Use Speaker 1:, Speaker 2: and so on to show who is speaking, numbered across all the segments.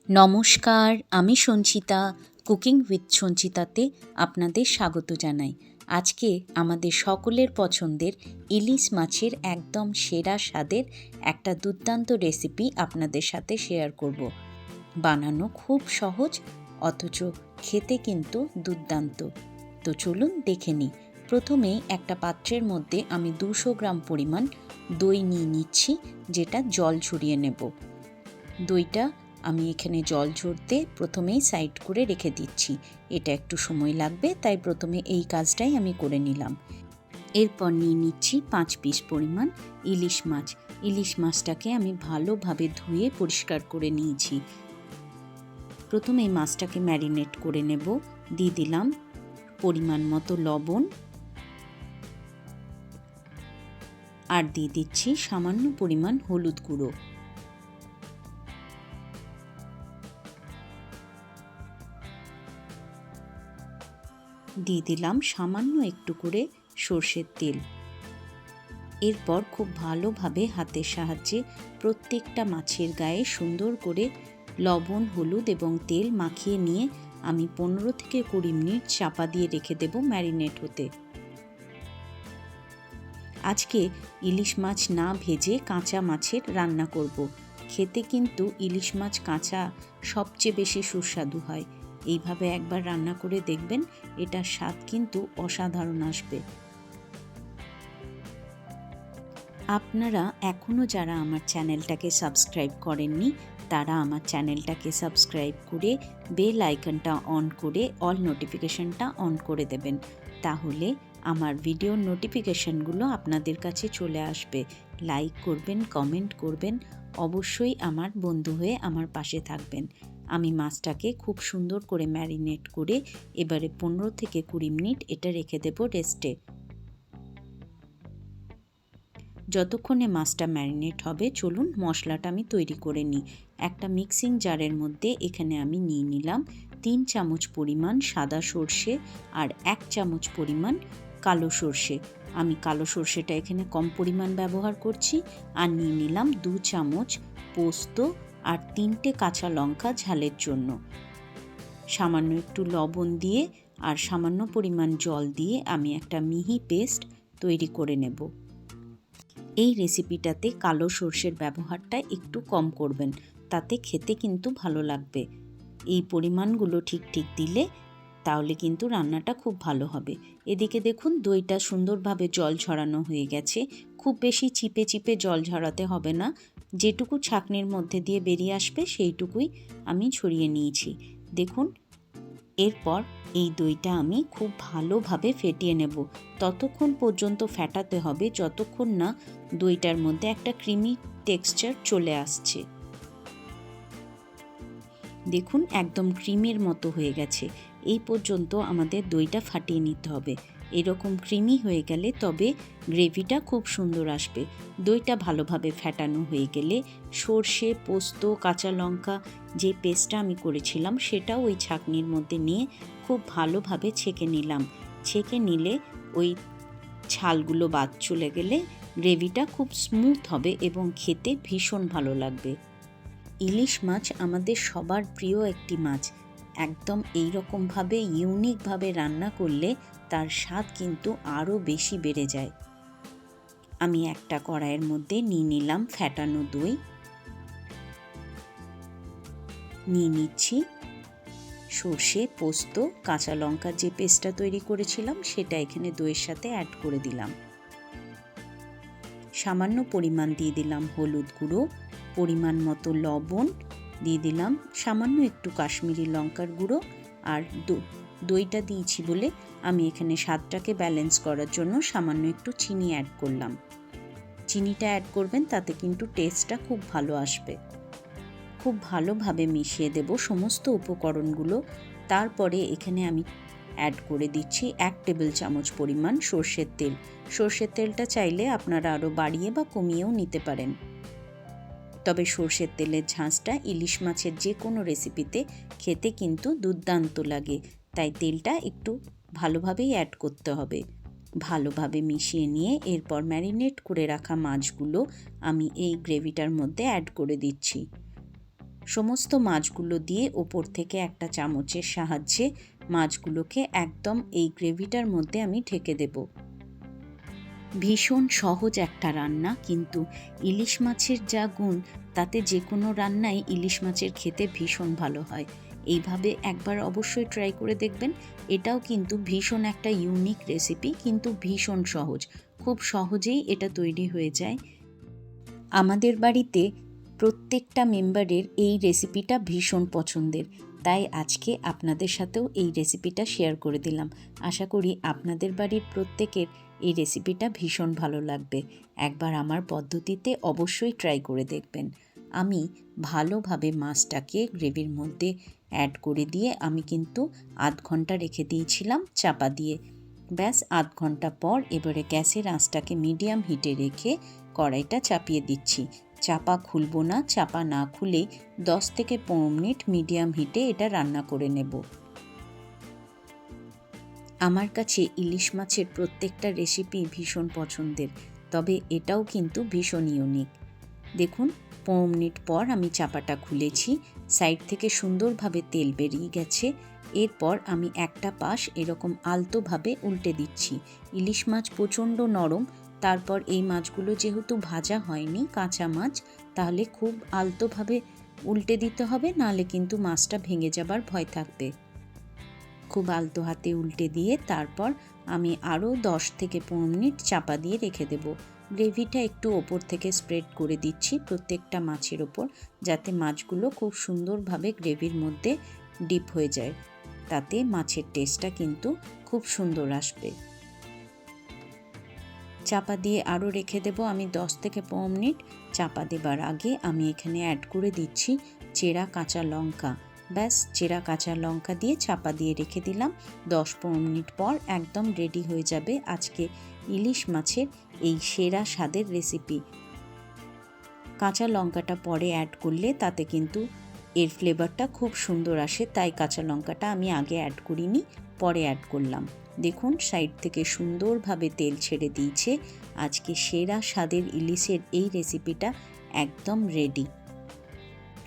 Speaker 1: নমস্কার, আমি Sanchita. Cooking with সঞ্চিতাতে আপনাদের স্বাগত জানাই। আজকে আমাদের সকলের পছন্দের ইলিশ মাছের একদম সেরা স্বাদের একটা দুর্দান্ত রেসিপি আপনাদের সাথে শেয়ার করব। বানানো খুব সহজ, অথচ খেতে কিন্তু দুর্দান্ত। তো চলুন দেখে নিই। প্রথমেই একটা পাত্রের মধ্যে আমি 200 গ্রাম পরিমাণ দই নিয়ে নিচ্ছি, যেটা জল ঝরিয়ে নেব। দইটা আমি এখানে জল ঝরতে প্রথমেই সাইড করে রেখে দিচ্ছি। এটা একটু সময় লাগবে, তাই প্রথমে এই কাজটাই আমি করে নিলাম। এরপর নিয়ে নিচ্ছি 5 পিস পরিমাণ ইলিশ মাছ। ইলিশ মাছটাকে আমি ভালোভাবে ধুয়ে পরিষ্কার করে নিয়েছি। প্রথমে এই মাছটাকে ম্যারিনেট করে নেব। দিয়ে দিলাম পরিমাণ মতো লবণ, আর দিয়ে দিচ্ছি সামান্য পরিমাণ হলুদ গুঁড়ো। দিয়ে দিলাম সামান্য একটু করে সর্ষের তেল। এরপর খুব ভালোভাবে হাতের সাহায্যে প্রত্যেকটা মাছের গায়ে সুন্দর করে লবণ, হলুদ এবং তেল মাখিয়ে নিয়ে আমি 15 থেকে 20 মিনিট চাপা দিয়ে রেখে দেব ম্যারিনেট হতে। আজকে ইলিশ মাছ না ভেজে কাঁচা মাছের রান্না করব। খেতে কিন্তু ইলিশ মাছ কাঁচা সবচেয়ে বেশি সুস্বাদু হয়। এইভাবে একবার রান্না করে দেখবেন, এটার স্বাদ কিন্তু অসাধারণ আসবে। আপনারা এখনও যারা আমার চ্যানেলটাকে সাবস্ক্রাইব করেননি, তারা আমার চ্যানেলটাকে সাবস্ক্রাইব করে বেল আইকনটা অন করে অল নোটিফিকেশনটা অন করে দেবেন। তাহলে আমার ভিডিওর নোটিফিকেশনগুলো আপনাদের কাছে চলে আসবে। লাইক করবেন, কমেন্ট করবেন, অবশ্যই আমার বন্ধু হয়ে আমার পাশে থাকবেন। আমি মাছটাকে খুব সুন্দর করে ম্যারিনেট করে এবারে 15 থেকে 20 মিনিট এটা রেখে দেব রেস্টে। যতক্ষণে মাছটা ম্যারিনেট হবে, চলুন মশলাটা আমি তৈরি করে নিই। একটা মিক্সিং জারের মধ্যে এখানে আমি নিয়ে নিলাম 3 চামচ পরিমাণ সাদা সর্ষে আর 1 চামচ পরিমাণ কালো সর্ষে। আমি কালো সর্ষেটা এখানে কম পরিমাণ ব্যবহার করছি। আর নিয়ে নিলাম 2 চামচ পোস্ত আর 3টে কাঁচা লঙ্কা ঝালের জন্য। সামান্য একটু লবণ দিয়ে আর সামান্য পরিমাণ জল দিয়ে আমি একটা মিহি পেস্ট তৈরি করে নেব। এই রেসিপিটাতে কালো সর্ষের ব্যবহারটা একটু কম করবেন, তাতে খেতে কিন্তু ভালো লাগবে। এই পরিমাণগুলো ঠিক ঠিক দিলে তাহলে কিন্তু রান্নাটা খুব ভালো হবে। এদিকে দেখুন দইটা সুন্দরভাবে জল ঝরানো হয়ে গেছে। খুব বেশি চিপে চিপে জল ঝরাতে হবে না, যেটুকু ছাঁকনির মধ্যে দিয়ে বেরিয়ে আসবে সেইটুকুই আমি ছড়িয়ে নিয়েছি। দেখুন, এরপর এই দইটা আমি খুব ভালোভাবে ফেটিয়ে নেব। ততক্ষণ পর্যন্ত ফেটাতে হবে যতক্ষণ না দইটার মধ্যে একটা ক্রিমি টেক্সচার চলে আসছে। দেখুন একদম ক্রিমের মতো হয়ে গেছে। এই পর্যন্ত আমাদের দইটা ফাটিয়ে নিতে হবে। এরকম ক্রিমি হয়ে গেলে তবে গ্রেভিটা খুব সুন্দর আসবে। দইটা ভালোভাবে ফেটানো হয়ে গেলে সর্ষে, পোস্ত, কাঁচা লঙ্কা যে পেস্টটা আমি করেছিলাম সেটাও ওই ছাঁকনির মধ্যে নিয়ে খুব ভালোভাবে ছেঁকে নিলাম। ছেঁকে নিলে ওই ছালগুলো বাদ চলে গেলে গ্রেভিটা খুব স্মুথ হবে এবং খেতে ভীষণ ভালো লাগবে। ইলিশ মাছ আমাদের সবার প্রিয় একটি মাছ। একদম এই রকমভাবে ইউনিকভাবে রান্না করলে তার স্বাদ কিন্তু আরও বেশি বেড়ে যায়। আমি একটা কড়াইয়ের মধ্যে নিয়ে নিলাম ফ্যাটানো দই, নিয়ে নিচ্ছি সর্ষে, পোস্ত, কাঁচা লঙ্কার যে পেস্টটা তৈরি করেছিলাম সেটা এখানে দইয়ের সাথে অ্যাড করে দিলাম। সামান্য পরিমাণ দিয়ে দিলাম হলুদ গুঁড়ো, পরিমাণ মতো লবণ দিয়ে দিলাম, সামান্য একটু কাশ্মীরি লঙ্কার গুঁড়ো, আর দইটা দিয়েছি বলে আমি এখানে স্বাদটাকে ব্যালেন্স করার জন্য সামান্য একটু চিনি অ্যাড করলাম। চিনিটা অ্যাড করবেন, তাতে কিন্তু টেস্টটা খুব ভালো আসবে। খুব ভালোভাবে মিশিয়ে দেব সমস্ত উপকরণগুলো। তারপরে এখানে আমি অ্যাড করে দিচ্ছি 1 টেবিল চামচ পরিমাণ সর্ষের তেল। সর্ষের তেলটা চাইলে আপনারা আরও বাড়িয়ে বা কমিয়েও নিতে পারেন। তবে সর্ষের তেলের ঝাঁঝটা ইলিশ মাছের যে কোনো রেসিপিতে খেতে কিন্তু দুর্দান্ত লাগে, তাই তেলটা একটু ভালোভাবেই অ্যাড করতে হবে। ভালোভাবে মিশিয়ে নিয়ে এরপর ম্যারিনেট করে রাখা মাছগুলো আমি এই গ্রেভিটার মধ্যে অ্যাড করে দিচ্ছি। সমস্ত মাছগুলো দিয়ে ওপর থেকে একটা চামচের সাহায্যে মাছগুলোকে একদম এই গ্রেভিটার মধ্যে আমি ঢেকে দেব। ভীষণ সহজ একটা রান্না, কিন্তু ইলিশ মাছের যা গুণ তাতে যে কোনো রান্নাই ইলিশ মাছের খেতে ভীষণ ভালো হয়। এইভাবে একবার অবশ্যই ট্রাই করে দেখবেন। এটাও কিন্তু ভীষণ একটা ইউনিক রেসিপি, কিন্তু ভীষণ সহজ, খুব সহজেই এটা তৈরি হয়ে যায়। আমাদের বাড়িতে প্রত্যেকটা মেম্বারের এই রেসিপিটা ভীষণ পছন্দের, তাই আজকে আপনাদের সাথেও এই রেসিপিটা শেয়ার করে দিলাম। আশা করি আপনাদের বাড়ির প্রত্যেকের এই রেসিপিটা ভীষণ ভালো লাগবে। একবার আমার পদ্ধতিতে অবশ্যই ট্রাই করে দেখবেন। আমি ভালোভাবে মাছটাকে গ্রেভির মধ্যে অ্যাড করে দিয়ে আমি কিন্তু আধ ঘন্টা রেখে দিয়েছিলাম চাপা দিয়ে। ব্যাস আধ ঘন্টা পর এবারে গ্যাসের আঁচটাকে মিডিয়াম হিটে রেখে কড়াইটা চাপিয়ে দিচ্ছি। চাপা খুলবো না, চাপা না খুলেই 10 থেকে 15 মিনিট মিডিয়াম হিটে এটা রান্না করে নেব। আমার কাছে ইলিশ মাছের প্রত্যেকটা রেসিপি ভীষণ পছন্দের, তবে এটাও কিন্তু ভীষণ ইউনিক। দেখুন 15 মিনিট পর আমি চাপাটা খুলেছি, সাইড থেকে সুন্দরভাবে তেল বেরিয়ে গেছে। এরপর আমি একটা পাশ এরকম আলতোভাবে উল্টে দিচ্ছি। ইলিশ মাছ প্রচণ্ড নরম, তারপর এই মাছগুলো যেহেতু ভাজা হয়নি, কাঁচা মাছ, তাহলে খুব আলতোভাবে উল্টে দিতে হবে, নাহলে কিন্তু মাছটা ভেঙে যাবার ভয় থাকবে। খুব আলতো হাতে উল্টে দিয়ে তারপর আমি আরও 10 থেকে 15 মিনিট চাপা দিয়ে রেখে দেব। গ্রেভিটা একটু ওপর থেকে স্প্রেড করে দিচ্ছি প্রত্যেকটা মাছের ওপর, যাতে মাছগুলো খুব সুন্দরভাবে গ্রেভির মধ্যে ডিপ হয়ে যায়। তাতে মাছের টেস্টটা কিন্তু খুব সুন্দর আসবে। চাপা দিয়ে আরও রেখে দেব আমি 10 থেকে 15 মিনিট। চাপা দেবার আগে আমি এখানে অ্যাড করে দিচ্ছি চেরা কাঁচা লঙ্কা। ব্যাস চেরা কাঁচা লঙ্কা দিয়ে চাপা দিয়ে রেখে দিলাম। 10-15 মিনিট পর একদম রেডি হয়ে যাবে আজকে ইলিশ মাছের এই সেরা স্বাদের রেসিপি। কাঁচা লঙ্কাটা পরে অ্যাড করলে তাতে কিন্তু এর ফ্লেভারটা খুব সুন্দর আসে, তাই কাঁচা লঙ্কাটা আমি আগে অ্যাড করিনি, পরে অ্যাড করলাম। দেখুন সাইড থেকে সুন্দরভাবে তেল ছেড়ে দিয়েছে। আজকে সেরা স্বাদের ইলিশের এই রেসিপিটা একদম রেডি।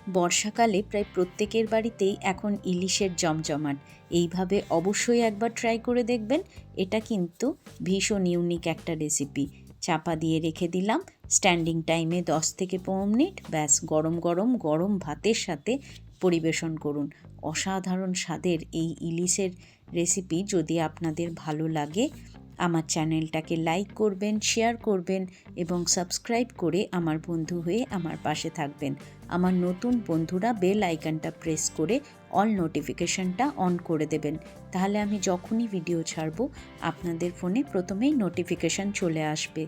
Speaker 1: বর্ষাকালে প্রায় প্রত্যেকের বাড়িতেই এখন ইলিশের জমজমাট। এইভাবে অবশ্যই একবার ট্রাই করে দেখবেন। এটা কিন্তু ভীষণ ইউনিক একটা রেসিপি। চাপা দিয়ে রেখে দিলাম স্ট্যান্ডিং টাইমে 10 থেকে 15 মিনিট। ব্যাস গরম গরম গরম ভাতের সাথে পরিবেশন করুন। অসাধারণ স্বাদের এই ইলিশের রেসিপি যদি আপনাদের ভালো লাগে, আমার চ্যানেলটাকে লাইক করবেন, শেয়ার করবেন এবং সাবস্ক্রাইব করে আমার বন্ধু হয়ে আমার পাশে থাকবেন। আমার নতুন বন্ধুরা বেল আইকনটা প্রেস করে অল নোটিফিকেশনটা অন করে দেবেন, তাহলে আমি যখনই ভিডিও ছাড়ব আপনাদের ফোনে প্রথমেই নোটিফিকেশন চলে আসবে।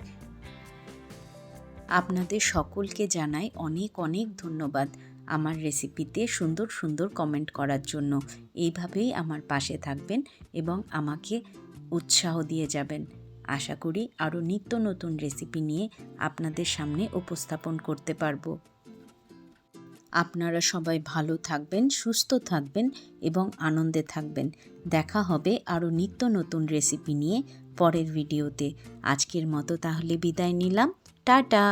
Speaker 1: আপনাদের সকলকে জানাই অনেক অনেক ধন্যবাদ আমার রেসিপিতে সুন্দর সুন্দর কমেন্ট করার জন্য। এইভাবেই আমার পাশে থাকবেন এবং আমাকে উৎসাহ দিয়ে যাবেন। আশা করি আরও নিত্য নতুন রেসিপি নিয়ে আপনাদের সামনে উপস্থাপন করতে পারবো। আপনারা সবাই ভালো থাকবেন, সুস্থ থাকবেন এবং আনন্দে থাকবেন। দেখা হবে আরও নিত্য নতুন রেসিপি নিয়ে পরের ভিডিওতে। আজকের মতো তাহলে বিদায় নিলাম। টাটা।